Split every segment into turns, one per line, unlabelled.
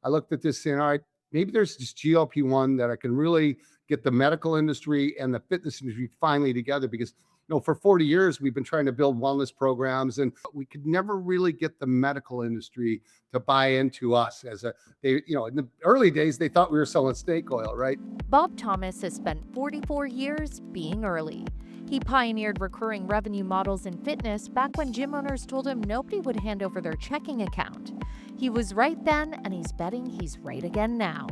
I looked at this saying, all right, maybe there's this GLP-1 that I can really get the medical industry and the fitness industry finally together because for 40 years we've been trying to build wellness programs and we could never really get the medical industry to buy into us as a in the early days they thought we were selling snake oil, right?
Bob Thomas has spent 44 years being early. He pioneered recurring revenue models in fitness back when gym owners told him nobody would hand over their checking account. He was right then, and he's betting he's right again now.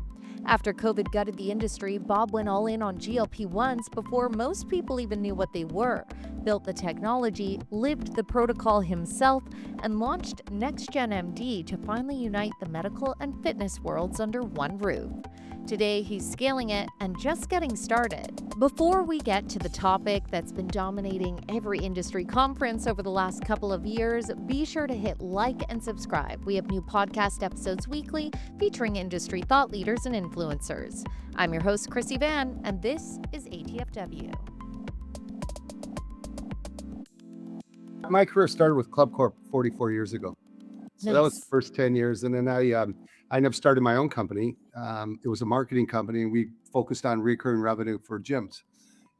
After COVID gutted the industry, Bob went all in on GLP-1s before most people even knew what they were, built the technology, lived the protocol himself, and launched NextGen MD to finally unite the medical and fitness worlds under one roof. Today, he's scaling it and just getting started. Before we get to the topic that's been dominating every industry conference over the last couple of years, be sure to hit like and subscribe. We have new podcast episodes weekly featuring industry thought leaders and influencers. I'm your host, Chrissy Van, and this is ATFW.
My career started with Club Corp 44 years ago. So that was the
Nice.
first 10 years. And then I ended up starting my own company. It was a marketing company and we focused on recurring revenue for gyms.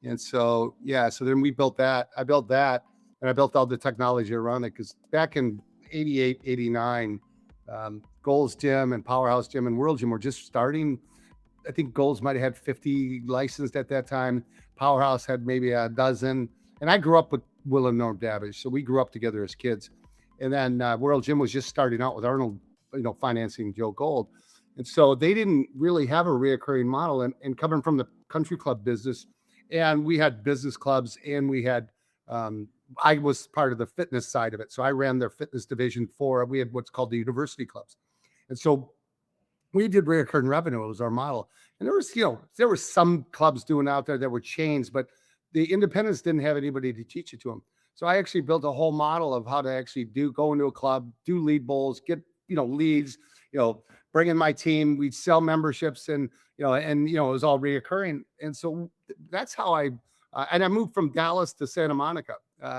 And so, so then we built that. I built that and I built all the technology around it because back in 88, 89, Gold's Gym and Powerhouse Gym and World Gym were just starting. I think Gold's might have had 50 licensed at that time. Powerhouse had maybe a dozen. And I grew up with Will and Norm Davish. So we grew up together as kids. And then World Gym was just starting out with Arnold, financing Joe Gold. And so they didn't really have a reoccurring model. And coming from the country club business, and we had business clubs and we had, I was part of the fitness side of it. So I ran their fitness division we had what's called the university clubs. And so we did reoccurring revenue. It was our model. And there were some clubs doing out there that were chains, but the independents didn't have anybody to teach it to them. So I actually built a whole model of how to actually go into a club, do lead bowls, get, leads, bring in my team. We'd sell memberships and it was all reoccurring. And so that's how and I moved from Dallas to Santa Monica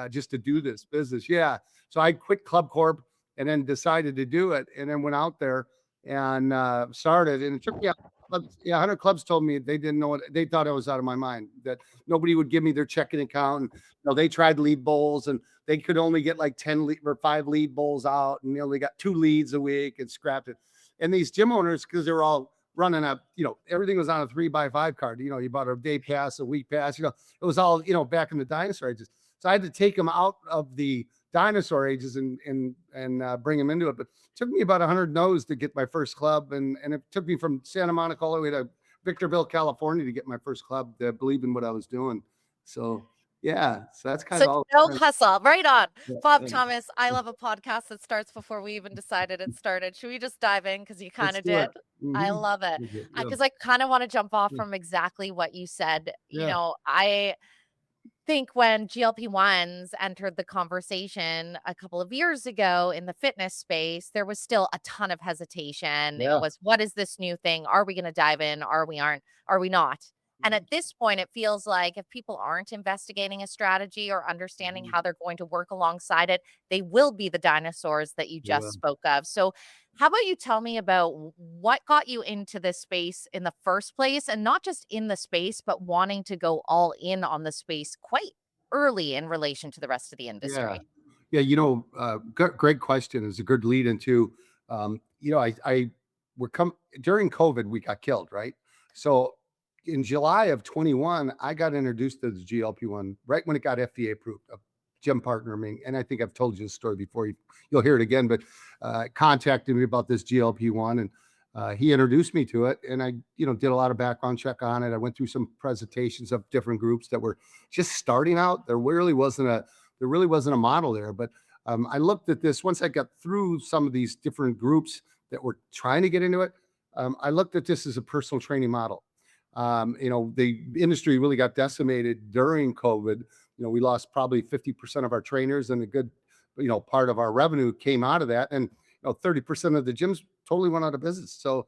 just to do this business. Yeah. So I quit Club Corp and then decided to do it and then went out there and started. And it took me 100 clubs told me they didn't know what they thought I was out of my mind, that nobody would give me their checking account. And, they tried lead bowls and they could only get like 10 or 5 lead bowls out. And, they got 2 leads a week and scrapped it. And these gym owners, because they were all running up, everything was on a 3x5 card. You bought a day pass, a week pass, it was all, back in the dinosaur ages. So I had to take them out of the dinosaur ages and bring them into it. But it took me about 100 no's to get my first club. And it took me from Santa Monica all the way to Victorville, California to get my first club to believe in what I was doing. So, so that's kind
So
of all.
no hustle, right on.
Yeah,
Bob
yeah.
Thomas, I love a podcast that starts before we even decided it started. Should we just dive in? Because you kind
Let's
of
do
did.
it.
I
Mhm.
love it.
Yeah,
Because I kind of want to jump off
yeah,
from exactly what you said.
yeah,
I think when GLP-1s entered the conversation a couple of years ago in the fitness space, there was still a ton of hesitation. It
yeah.
was, what is this new thing? Are we going to dive in? Are we not? And
Mhm,
at this point, it feels like if people aren't investigating a strategy or understanding
mhm.
how they're going to work alongside it, they will be the dinosaurs that you
Yeah.
just spoke of. So, how about you tell me about what got you into this space in the first place, and not just in the space, but wanting to go all in on the space quite early in relation to the rest of the
Yeah.
industry?
Yeah, great question. Is a good lead into, I we're come during COVID, we got killed, right? So in July of 21, I got introduced to the GLP-1 right when it got FDA approved. A gym partner of mine, and I think I've told you this story before. You'll hear it again, but contacted me about this GLP-1, and he introduced me to it. And I, did a lot of background check on it. I went through some presentations of different groups that were just starting out. There really wasn't a model there. But I looked at this once I got through some of these different groups that were trying to get into it. I looked at this as a personal training model. The industry really got decimated during COVID. We lost probably 50% of our trainers, and a good, part of our revenue came out of that. And 30% of the gyms totally went out of business. So,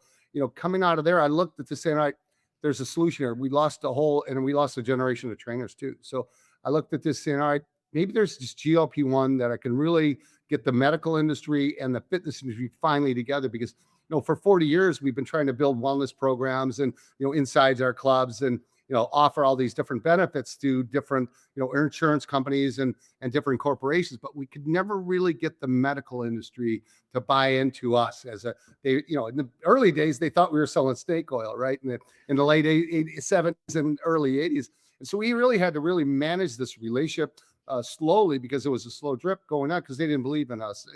coming out of there, I looked at this saying, all right, there's a solution here. We lost and we lost a generation of trainers too. So I looked at this saying, all right, maybe there's this GLP-1 that I can really get the medical industry and the fitness industry finally together because for 40 years, we've been trying to build wellness programs and, inside our clubs and, offer all these different benefits to different, insurance companies and different corporations, but we could never really get the medical industry to buy into us as a, in the early days, they thought we were selling snake oil, right? In the late 70s and early 80s. And so we really had to really manage this relationship slowly because it was a slow drip going on because they didn't believe in us.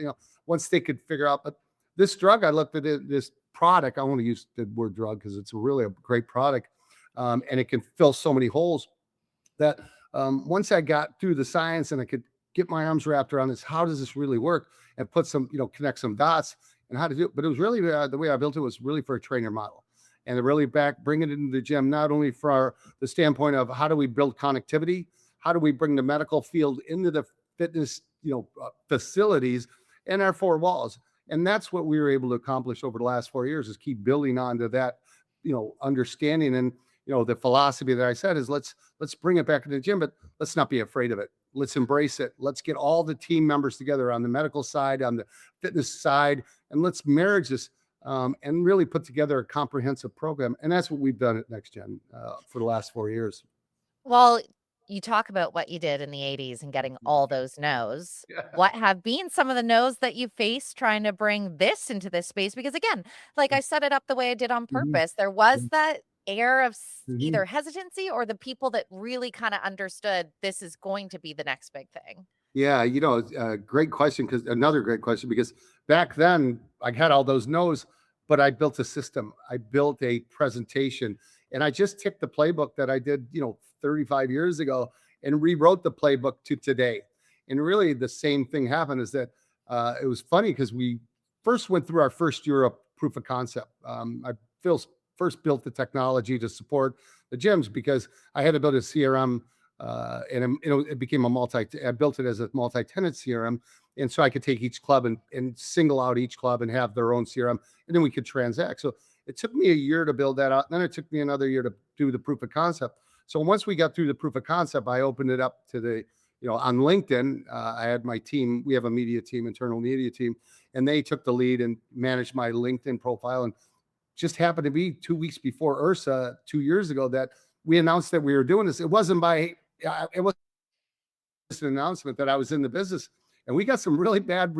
Once they could figure out, but this drug, I looked at it, this product. I want to use the word drug because it's really a great product, and it can fill so many holes that once I got through the science and I could get my arms wrapped around this, how does this really work? And put some, connect some dots and how to do it. But it was really the way I built it was really for a trainer model. And to really bring it into the gym, not only for the standpoint of how do we build connectivity, how do we bring the medical field into the fitness, facilities and our four walls. And that's what we were able to accomplish over the last 4 years is keep building onto that, understanding and, the philosophy that I said is let's bring it back to the gym, but let's not be afraid of it. Let's embrace it. Let's get all the team members together on the medical side, on the fitness side, and let's marriage this and really put together a comprehensive program. And that's what we've done at Next Gen for the last 4 years.
Well, you talk about what you did in the '80s and getting all those no's.
Yeah.
What have been some of the no's that you faced trying to bring this into this space? Because again, like I set it up the way I did on
Mhm.
purpose. There was that air of
Mhm.
either hesitancy or the people that really kind of understood this is going to be the next big thing.
Yeah, it's a great question because another great question because back then I had all those no's, but I built a system. I built a presentation, and I just took the playbook that I did, 35 years ago, and rewrote the playbook to today. And really, the same thing happened. Is that it was funny because we first went through our first year of proof of concept. I first built the technology to support the gyms because I had to build a CRM and it became a multi. I built it as a multi-tenant CRM, and so I could take each club and single out each club and have their own CRM, and then we could transact. So it took me a year to build that out. Then it took me another year to do the proof of concept. So once we got through the proof of concept, I opened it up to the on LinkedIn. I had my team. We have a media team, internal media team, and they took the lead and managed my LinkedIn profile. And just happened to be 2 weeks before Ursa 2 years ago that we announced that we were doing this. It wasn't by it was just an announcement that I was in the business, and we got some really bad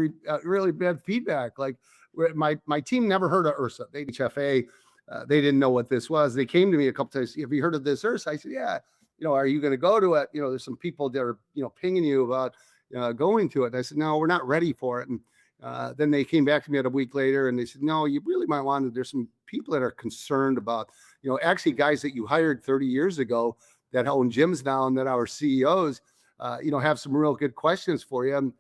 feedback. Like my team never heard of Ursa. They HFA, they didn't know what this was. They came to me a couple times. Have you heard of this Ursa? I said, yeah. Are you going to go to it? There's some people that are pinging you about going to it. And I said, no, we're not ready for it. And then they came back to me a week later and they said, no, you really might want to. There's some people that are concerned about, actually guys that you hired 30 years ago that own gyms now and that our CEOs, have some real good questions for you. And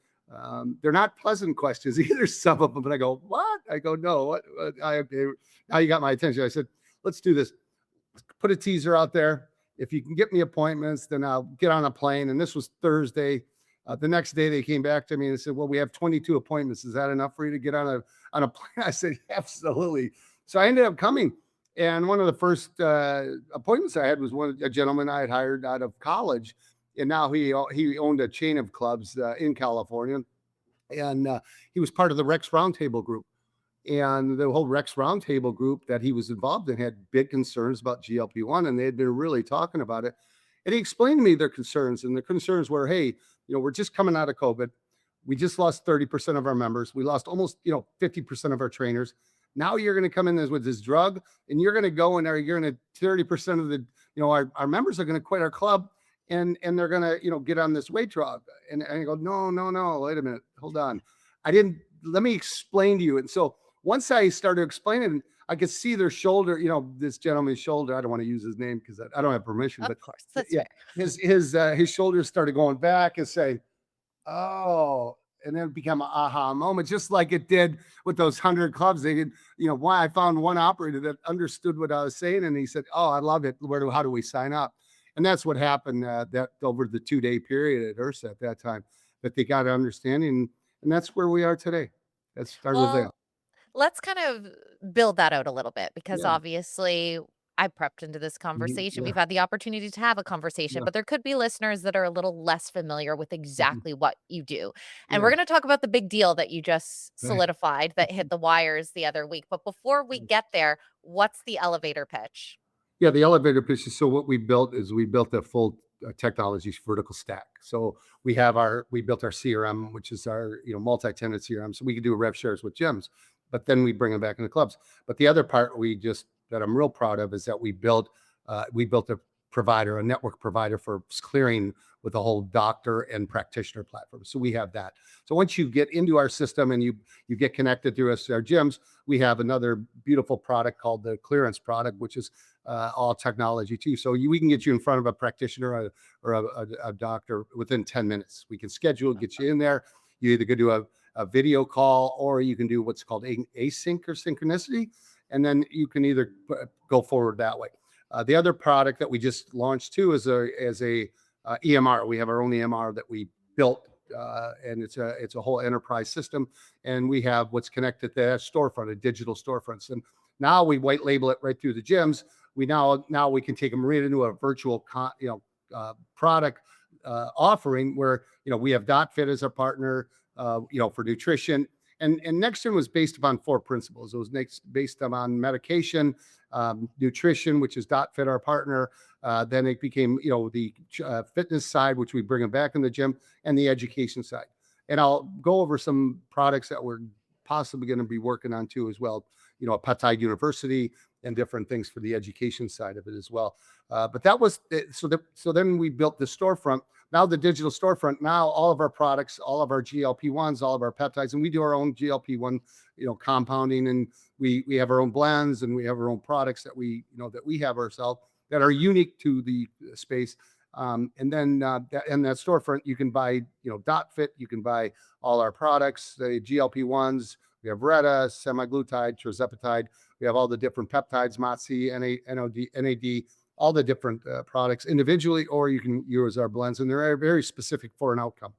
they're not pleasant questions either, some of them. But I go, what? I go, no, what? Now you got my attention. I said, let's do this. Put a teaser out there. If you can get me appointments, then I'll get on a plane. And this was Thursday. The next day they came back to me and said, well, we have 22 appointments. Is that enough for you to get on a plane? I said, absolutely. So I ended up coming. And one of the first appointments I had was a gentleman I had hired out of college, and now he owned a chain of clubs in California, and he was part of the Rex Roundtable group. And the whole Rex Roundtable group that he was involved in had big concerns about GLP-1, and they had been really talking about it. And he explained to me their concerns, and the concerns were, hey, we're just coming out of COVID. We just lost 30% of our members. We lost almost, 50% of our trainers. Now you're going to come in with this drug, and you're going to go in there. You're going to 30% of the, our members are going to quit our club, and they're going to, get on this weight drug. And I go, no, no, no, wait a minute, hold on. I didn't. Let me explain to you. And so once I started explaining, I could see their shoulder, this gentleman's shoulder. I don't want to use his name because I don't have permission,
Of
but
course, that's
yeah,
fair.
his shoulders started going back and say, "Oh," and then it became an aha moment, just like it did with those 100 clubs. They did, why I found one operator that understood what I was saying, and he said, "Oh, I love it. How do we sign up?" And that's what happened that over the 2 day period at Ursa at that time that they got an understanding, and that's where we are today. That started with that.
Well, let's kind of build that out a little bit because
Yeah.
obviously I prepped into this
Mhm.
conversation.
Yeah.
We've had the opportunity to have a conversation,
Yeah.
but there could be listeners that are a little less familiar with
Mhm.
exactly what you do. And
Yeah.
we're going to talk about the big deal that you just
Right.
solidified that hit the wires the other week. But before we get there, what's the elevator pitch?
Yeah, the elevator pitches. So what we built is we built a full technology vertical stack. So we built our CRM, which is our multi-tenant CRM, so we can do rev shares with gyms, but then we bring them back into clubs. But the other part that I'm real proud of is that we built a network provider for clearing with the whole doctor and practitioner platform. So we have that. So once you get into our system and you get connected through our gyms, we have another beautiful product called the clearance product, which is all technology too. So we can get you in front of a practitioner or a doctor within 10 minutes. We can schedule, get you in there. You either go do a video call or you can do what's called async or synchronicity. And then you can either go forward that way. The other product that we just launched too is a EMR. We have our own EMR that we built, and it's a whole enterprise system. And we have what's connected to that storefront, a digital storefronts. And now we white label it right through the gyms. Now we can take them right into a virtual product offering where we have DotFit as our partner, for nutrition. And Nextern was based upon four principles. It was based on medication, nutrition, which is DotFit, our partner. Then it became the fitness side, which we bring them back in the gym, and the education side. And I'll go over some products that we're possibly going to be working on too as well. A peptide university and different things for the education side of it as well. But that was so then we built the storefront. Now the digital storefront. Now all of our products, all of our GLP-1s, all of our peptides, and we do our own GLP-1, compounding, and we have our own blends and we have our own products that we have ourselves that are unique to the space. And then in that storefront, you can buy DotFit, you can buy all our products, the GLP-1s. We have Retta, semaglutide, tirzepatide. We have all the different peptides, MOTS-c, NOD, NAD, all the different products individually, or you can use our blends, and they're very specific for an outcome.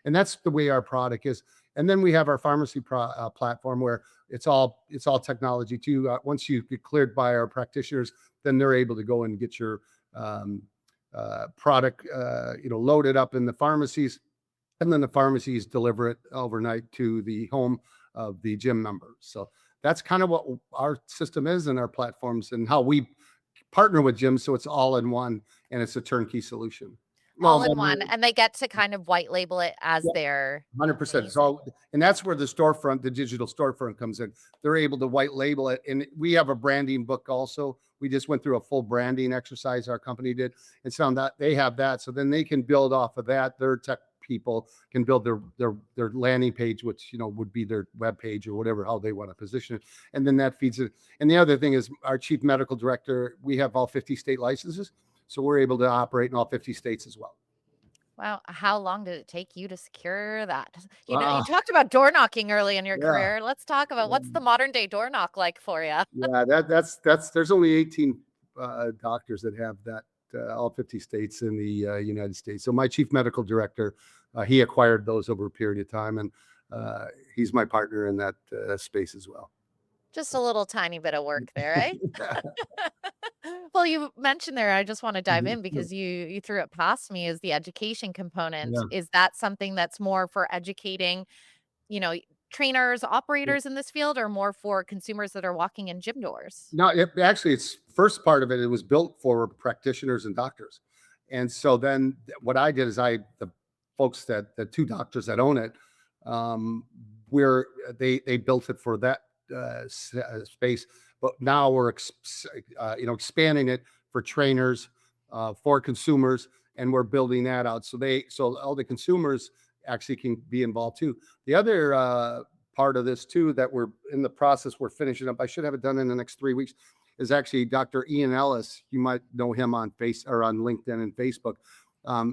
And that's the way our product is. And then we have our pharmacy platform where it's all technology too. Once you get cleared by our practitioners, then they're able to go and get your um, product, loaded up in the pharmacies, and then the pharmacies deliver it overnight to the home of the gym members. So that's kind of what our system is and our platforms and how we partner with gyms. So it's all in one and it's a turnkey solution.
All
Well,
in one, and they get to kind of white label it as
yeah,
their
100%.
amazing.
So, and that's where the digital storefront comes in. They're able to white label it. And we have a branding book also. We just went through a full branding exercise, our company did, and found that they have that. So then they can build off of that. Their tech people can build their landing page, which, would be their web page or whatever, how they want to position it. And then that feeds it. And the other thing is our chief medical director, we have all 50 state licenses. So we're able to operate in all 50 states as well.
Wow, how long did it take you to secure that? You
Wow.
talked about door knocking early in your
Yeah.
career. Let's talk about what's the modern day door knock like for you?
Yeah, that's there's only 18 doctors that have that, all 50 states in the United States. So my chief medical director, he acquired those over a period of time, and uh, he's my partner in that space as well.
Just a little tiny bit of work there, eh? Well, you mentioned there, I just wanna dive
Mhm.
in because you threw it past me, is the education component.
Yeah.
Is that something that's more for educating, you know, trainers,
Yeah.
operators in this field, or more for consumers that are walking in gym doors?
No, actually, it's first part of it. It was built for practitioners and doctors, and so then what I did is the folks the two doctors that own it, where they built it for that space, but now we're expanding it for trainers, for consumers, and we're building that out so all the consumers actually can be involved too. The other part of this too that we're in the process we're finishing up. I should have it done in the next 3 weeks. Is actually Dr. Ian Ellis. You might know him on LinkedIn and Facebook.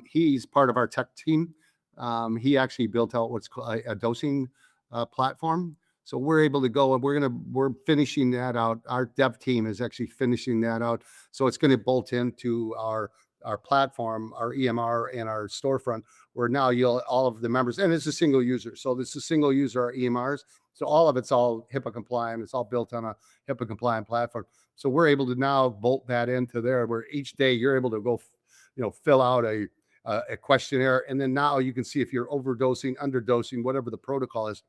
He's part of our tech team. He actually built out what's called a dosing platform. So we're able to go and we're finishing that out. Our dev team is actually finishing that out. So it's going to bolt into our platform, our EMR, and our storefront, where now you'll all of the members, and it's a single user. So this is a single user, our EMRs. So all of it's all HIPAA compliant. It's all built on a HIPAA compliant platform. So we're able to now bolt that into there, where each day you're able to go, fill out a questionnaire, and then now you can see if you're overdosing, underdosing, whatever the protocol is.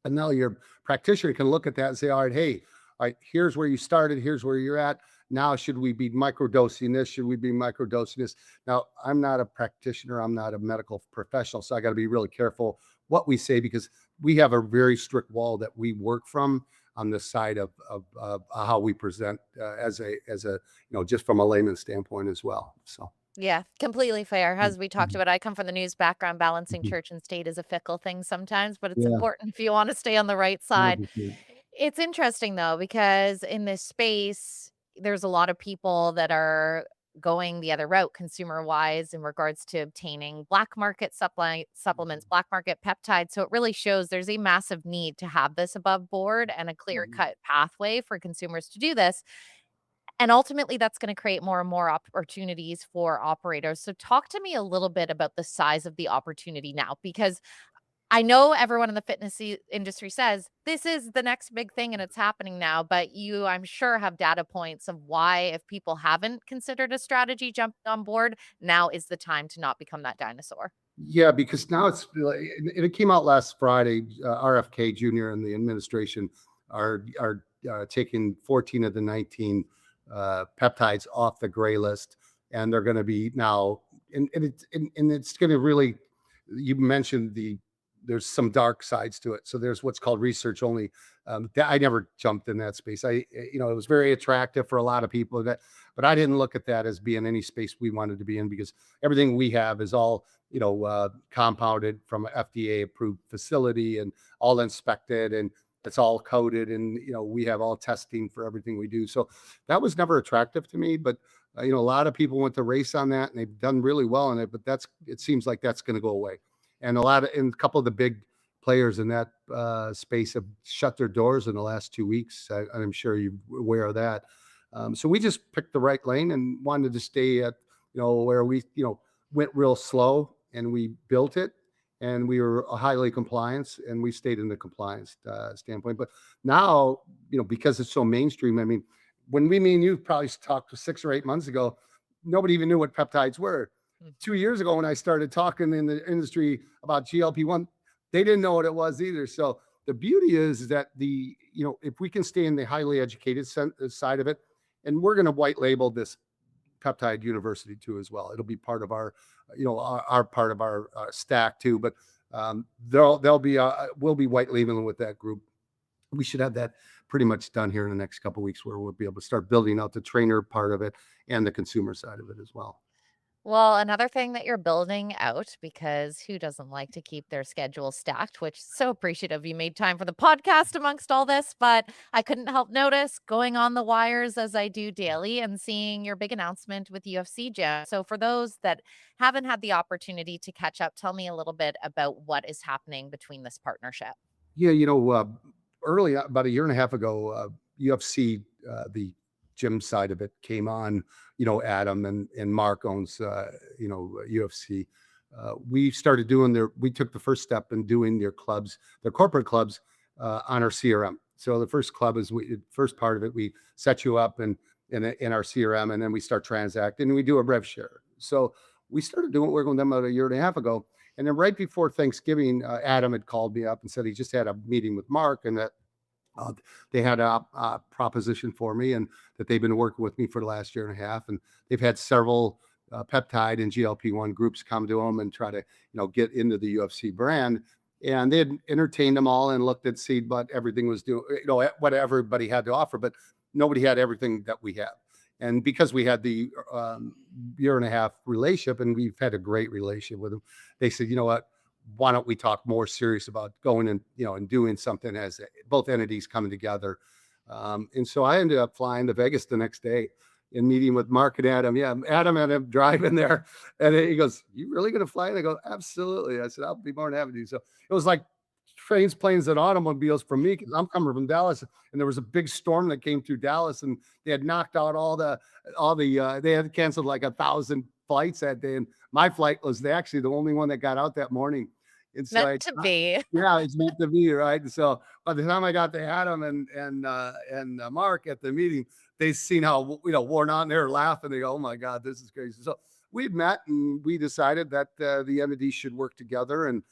And now your practitioner can look at that and say, all right, hey, all right, here's where you started, here's where you're at. Now, should we be microdosing this? Should we be microdosing this? Now, I'm not a practitioner, I'm not a medical professional, so I got to be really careful what we say, because we have a very strict wall that we work from on the side of how we present, as a just from a layman's standpoint as well. So
Yeah, completely fair. As we talked
mhm,
about, I come from the news background. Balancing
mhm.
church and state is a fickle thing sometimes, but it's
Yeah,
important if you want to stay on the right side.
100%.
It's interesting though, because in this space, there's a lot of people that are going the other route consumer wise in regards to obtaining black market supplements, black market peptides. So it really shows there's a massive need to have this above board and a clear
Mhm.
cut pathway for consumers to do this. And ultimately, that's gonna create more and more opportunities for operators. So talk to me a little bit about the size of the opportunity now, because I know everyone in the fitness industry says this is the next big thing and it's happening now, but you, I'm sure, have data points of why, if people haven't considered a strategy jumping on board, now is the time to not become that dinosaur.
Yeah, because now it's like, and it came out last Friday. RFK Jr. and the administration are taking 14 of the 19 peptides off the gray list, and they're going to be now, and it's going to really. You mentioned there's some dark sides to it. So there's what's called research only. I never jumped in that space. It was very attractive for a lot of people, but I didn't look at that as being any space we wanted to be in, because everything we have is all compounded from an FDA approved facility and all inspected, and it's all coded, and we have all testing for everything we do. So that was never attractive to me, but a lot of people went to race on that and they've done really well in it, but it seems like that's going to go away. And a couple of the big players in that space have shut their doors in the last 2 weeks. I'm sure you're aware of that. So we just picked the right lane and wanted to stay at where we went real slow, and we built it, and we were a highly compliance, and we stayed in the compliance standpoint. But now, because it's so mainstream, I mean, when me and you probably talked 6 or 8 months ago, nobody even knew what peptides were.
Mm.
2 years ago, when I started talking in the industry about GLP-1, they didn't know what it was either. So the beauty is that if we can stay in the highly educated side of it, and we're going to white label this peptide university too as well. It'll be part of our part of our stack too. But they'll be we'll be white labeling with that group. We should have that pretty much done here in the next couple of weeks, where we'll be able to start building out the trainer part of it and the consumer side of it as well.
Well, another thing that you're building out, because who doesn't like to keep their schedule stacked, which so appreciative you made time for the podcast amongst all this, but I couldn't help notice going on the wires as I do daily and seeing your big announcement with UFC Gym. So for those that haven't had the opportunity to catch up, tell me a little bit about what is happening between this partnership.
Yeah, early about a year and a half ago, UFC, the gym side of it came on. Adam and Mark owns, UFC. We took the first step in doing their corporate clubs, on our CRM. So the first club first part of it, we set you up in our CRM, and then we start transacting, and we do a rev share. So we started doing work with them about a year and a half ago. And then right before Thanksgiving, Adam had called me up and said he just had a meeting with Mark, and that uh, they had a proposition for me, and that they've been working with me for the last year and a half. And they've had several peptide and GLP-1 groups come to them and try to get into the UFC brand. And they had entertained them all and looked at see what everything was doing, what everybody had to offer, but nobody had everything that we have. And because we had the year and a half relationship, and we've had a great relationship with them, they said, you know what, why don't we talk more serious about going and doing something as both entities coming together. And so I ended up flying to Vegas the next day and meeting with Mark and Adam. Yeah, Adam and him driving there, and he goes, "You really going to fly?" And I go, "Absolutely." I said, "I'll be more than happy to." So it was like trains, planes, and automobiles for me, because I'm coming from Dallas, and there was a big storm that came through Dallas, and they had knocked out they had canceled like 1,000 flights that day, and my flight was actually the only one that got out that morning. And so
Meant to be.
yeah, it's meant to be, right? And so by the time I got to Adam and Mark at the meeting, they seen how worn out, and they were laughing. They go, "Oh my God, this is crazy." So we met and we decided that the entities should work together. And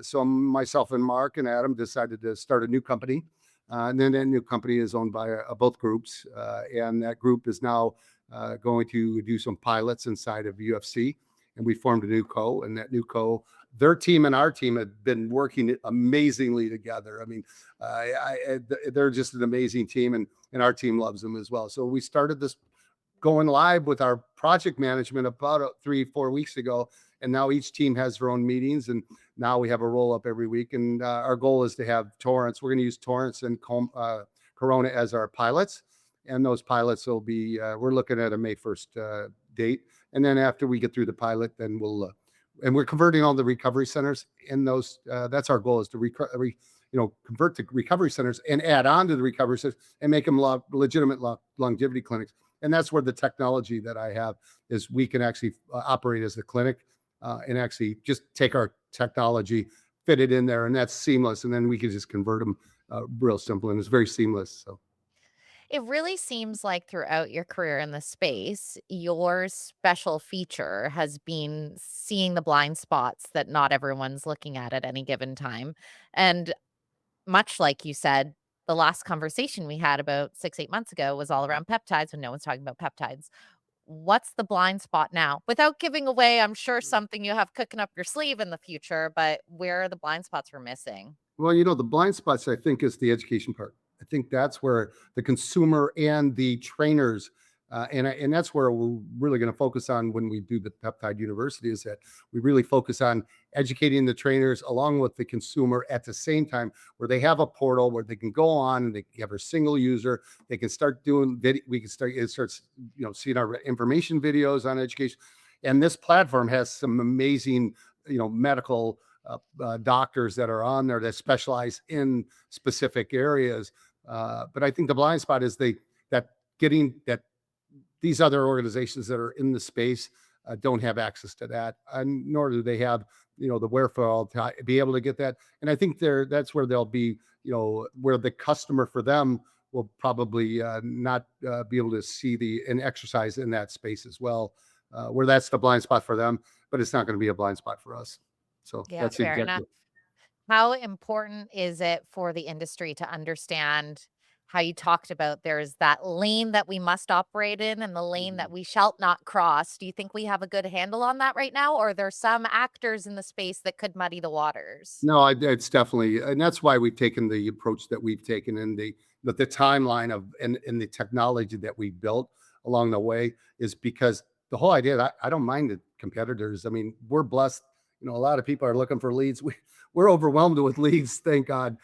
so myself and Mark and Adam decided to start a new company. And then that new company is owned by both groups, and that group is now going to do some pilots inside of UFC. And we formed a new co, and that new co, their team and our team have been working amazingly together. I mean, they're just an amazing team, and our team loves them as well. So we started this going live with our project management about 3-4 weeks ago, and now each team has their own meetings, and now we have a roll up every week. And our goal is to have Torrance. We're going to use Torrance and Corona as our pilots, and those pilots will be. We're looking at a May 1st date, and then after we get through the pilot, then we'll. And we're converting all the recovery centers in those. That's our goal, is to convert the recovery centers and add on to the recovery centers and make them legitimate longevity clinics. And that's where the technology that I have is we can actually operate as a clinic, and actually just take our technology, fit it in there, and that's seamless. And then we can just convert them real simple, and it's very seamless. So
It really seems like throughout your career in the space, your special feature has been seeing the blind spots that not everyone's looking at any given time. And much like you said, the last conversation we had about 6, 8 months ago was all around peptides when no one's talking about peptides. What's the blind spot now? Without giving away, I'm sure something you have cooking up your sleeve in the future, but where are the blind spots we're missing?
well, the blind spots, I think, is the education part. I think that's where the consumer and the trainers, and that's where we're really going to focus on when we do the peptide university, is that we really focus on educating the trainers along with the consumer at the same time, where they have a portal where they can go on and they have a single user. They can start doing video. We can start, it starts, seeing our information videos on education. And this platform has some amazing, medical doctors that are on there that specialize in specific areas. But I think the blind spot is that getting that these other organizations that are in the space don't have access to that, and nor do they have the wherewithal to be able to get that. And I think that's where they'll be, where the customer for them will probably not be able to see the and exercise in that space as well, where that's the blind spot for them, but it's not going to be a blind spot for us. So
Yeah,
that's
fair enough.
exactly.
How important is it for the industry to understand how you talked about there's that lane that we must operate in and the lane that
Mhm.
we shall not cross? Do you think we have a good handle on that right now, or are there some actors in the space that could muddy the waters?
No, it's definitely, and that's why we've taken the approach that we've taken, and the timeline of and the technology that we built along the way, is because the whole idea that I don't mind the competitors. I mean, we're blessed. A lot of people are looking for leads. We're overwhelmed with leads, thank God.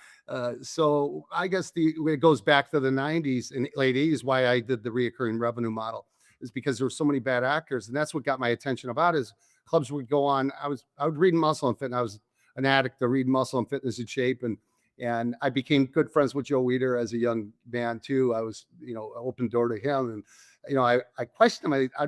So I guess it goes back to the '90s and late '80s. Why I did the reoccurring revenue model is because there were so many bad actors, and that's what got my attention about is clubs would go on. I would read Muscle and Fit, and I was an addict to read Muscle and Fitness and Shape, and I became good friends with Joe Weider as a young man too. I was, open door to him, and I questioned him. I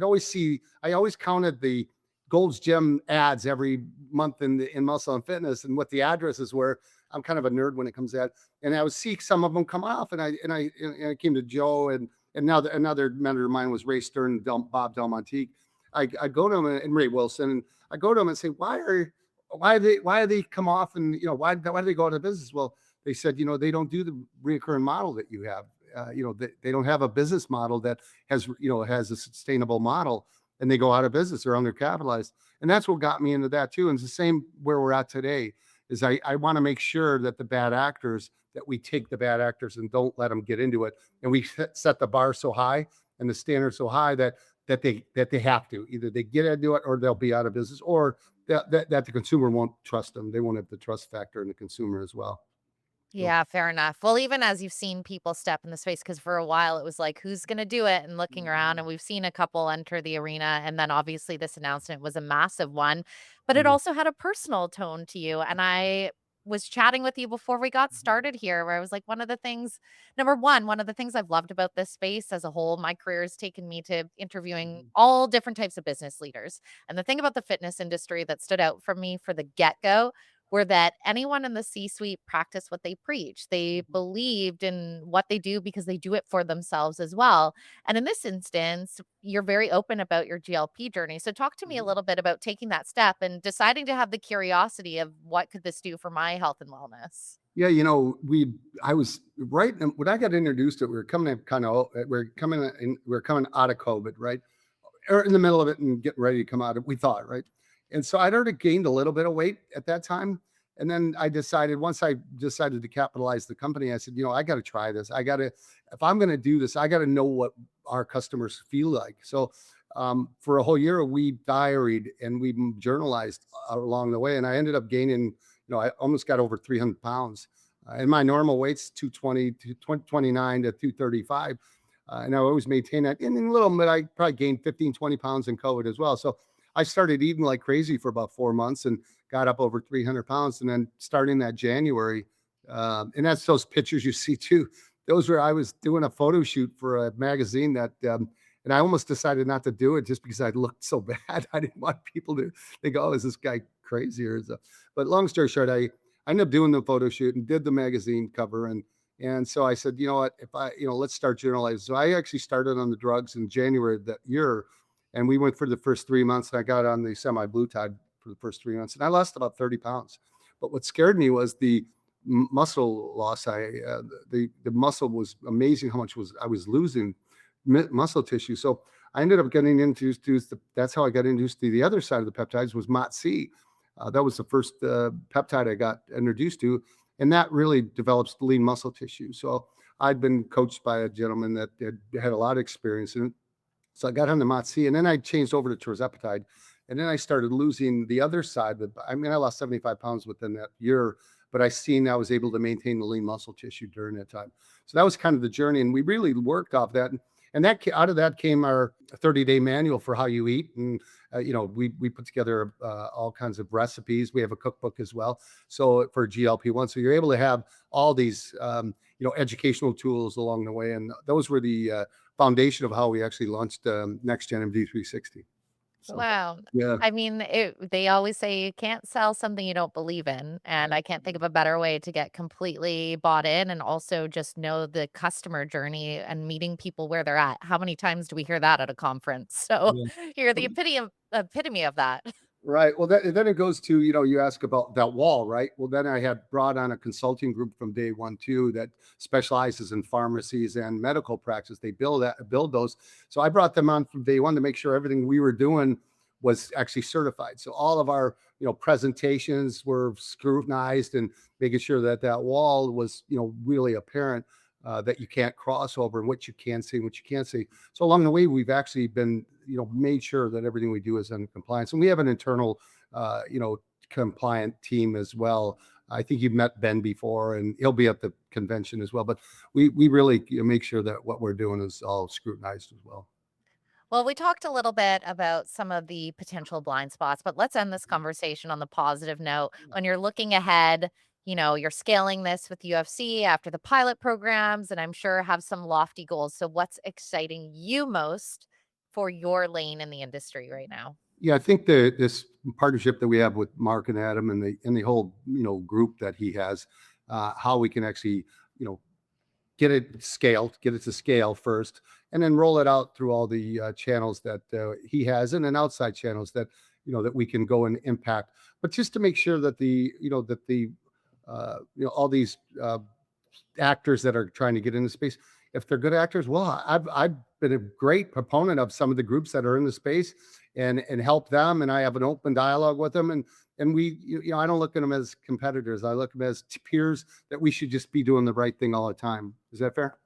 always counted the Gold's Gym ads every month in Muscle and Fitness and what the addresses were. I'm kind of a nerd when it comes to that, and I would see some of them come off, and I came to Joe, and now another mentor of mine was Ray Stern and Bob Del Monte. I go to him, and Ray Wilson, and I go to him and say, why they come off, and why do they go out of business? Well, they said, they don't do the recurring model that you have. They don't have a business model that has a sustainable model, and they go out of business or undercapitalized. And that's what got me into that too. And it's the same where we're at today. Is I want to make sure that the bad actors, that we take the bad actors and don't let them get into it, and we set the bar so high and the standard so high that they have to either they get into it or they'll be out of business, or that the consumer won't trust them. They won't have the trust factor in the consumer as well. So,
Yeah, fair enough. Well, even as you've seen people step in the space, because for a while it was like, who's going to do it? And looking around, and we've seen a couple enter the arena. And then obviously this announcement was a massive one, but it
mhm,
also had a personal tone to you. And I was chatting with you before we got started here, where I was like, number one, one of the things I've loved about this space as a whole, my career has taken me to interviewing
mhm,
all different types of business leaders. And the thing about the fitness industry that stood out for me for the get go were that anyone in the C-suite practiced what they preach. They believed in what they do because they do it for themselves as well. And in this instance, you're very open about your GLP journey. So talk to me a
Mhm.
little bit about taking that step and deciding to have the curiosity of what could this do for my health and wellness?
Yeah, I was right when I got introduced to it. We were coming kind of, we are coming out of COVID, right? Or in the middle of it and getting ready to come out of we thought, right? And so I'd already gained a little bit of weight at that time. And then once I decided to capitalize the company, I said, I got to try this. If I'm going to do this, I got to know what our customers feel like. So for a whole year, we diaried and we journalized along the way. And I ended up gaining, I almost got over 300 pounds. And my normal weight's 220 to 29 to 235. And I always maintain that. And in a little bit, I probably gained 15, 20 pounds in COVID as well. So I started eating like crazy for about 4 months and got up over 300 pounds. And then starting that January, and that's those pictures you see too. Those were, I was doing a photo shoot for a magazine and I almost decided not to do it just because I looked so bad. I didn't want people to think, oh, is this guy crazy? But long story short, I ended up doing the photo shoot and did the magazine cover. And so I said, you know what, if I, let's start journalizing. So I actually started on the drugs in January of that year. And we went for the first 3 months. And I got on the semi blue tide for the first 3 months. And I lost about 30 pounds. But what scared me was the muscle loss. The muscle was amazing how much I was losing muscle tissue. So I ended up getting introduced to that's how I got introduced to the other side of the peptides was MOTS-c. That was the first peptide I got introduced to, and that really develops lean muscle tissue. So I'd been coached by a gentleman that had a lot of experience in it. So I got on the MOTS-c, and then I changed over to tirzepatide, and then I started losing the other side. I mean, I lost 75 pounds within that year, but I was able to maintain the lean muscle tissue during that time. So that was kind of the journey, and we really worked off that. And out of that came our 30-day manual for how you eat, and we put together all kinds of recipes. We have a cookbook as well. So for GLP-1, so you're able to have all these educational tools along the way, and those were the foundation of how we actually launched Next Gen MD360. So
Wow.
yeah,
I mean, they always say you can't sell something you don't believe in. And I can't think of a better way to get completely bought in and also just know the customer journey and meeting people where they're at. How many times do we hear that at a conference? So
yeah.
you're the epitome of that.
Right. Well, then it goes to, you ask about that wall, right? Well, then I had brought on a consulting group from day one too that specializes in pharmacies and medical practice. They build those. So I brought them on from day one to make sure everything we were doing was actually certified. So all of our, presentations were scrutinized and making sure that that wall was, really apparent. That you can't cross over and what you can see and what you can't see. So along the way, we've actually been, made sure that everything we do is in compliance. And we have an internal, compliant team as well. I think you've met Ben before, and he'll be at the convention as well. But we really make sure that what we're doing is all scrutinized as well.
Well, we talked a little bit about some of the potential blind spots, but let's end this conversation on the positive note. When you're looking ahead, you're scaling this with UFC after the pilot programs, and I'm sure have some lofty goals. So, what's exciting you most for your lane in the industry right now?
Yeah, I think this partnership that we have with Mark and Adam and the whole group that he has, how we can actually you know get it to scale first, and then roll it out through all the channels that he has, and then outside channels that that we can go and impact. But just to make sure that the all these actors that are trying to get into space, if they're good actors, well, I've been a great proponent of some of the groups that are in the space and help them, and I have an open dialogue with them, and I don't look at them as competitors. I look at them as peers that we should just be doing the right thing all the time. Is that fair?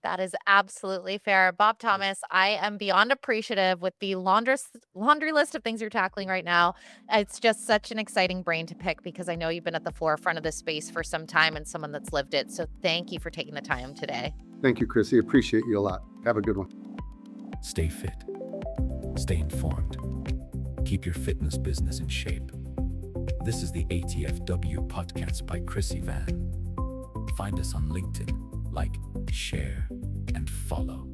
That is absolutely fair. Bob Thomas, I am beyond appreciative with the laundry list of things you're tackling right now. It's just such an exciting brain to pick because I know you've been at the forefront of this space for some time and someone that's lived it. So thank you for taking the time today.
Thank you, Chrissy. Appreciate you a lot. Have a good one.
Stay fit. Stay informed. Keep your fitness business in shape. This is the ATFW podcast by Chrissy Van. Find us on LinkedIn, like, share, and follow.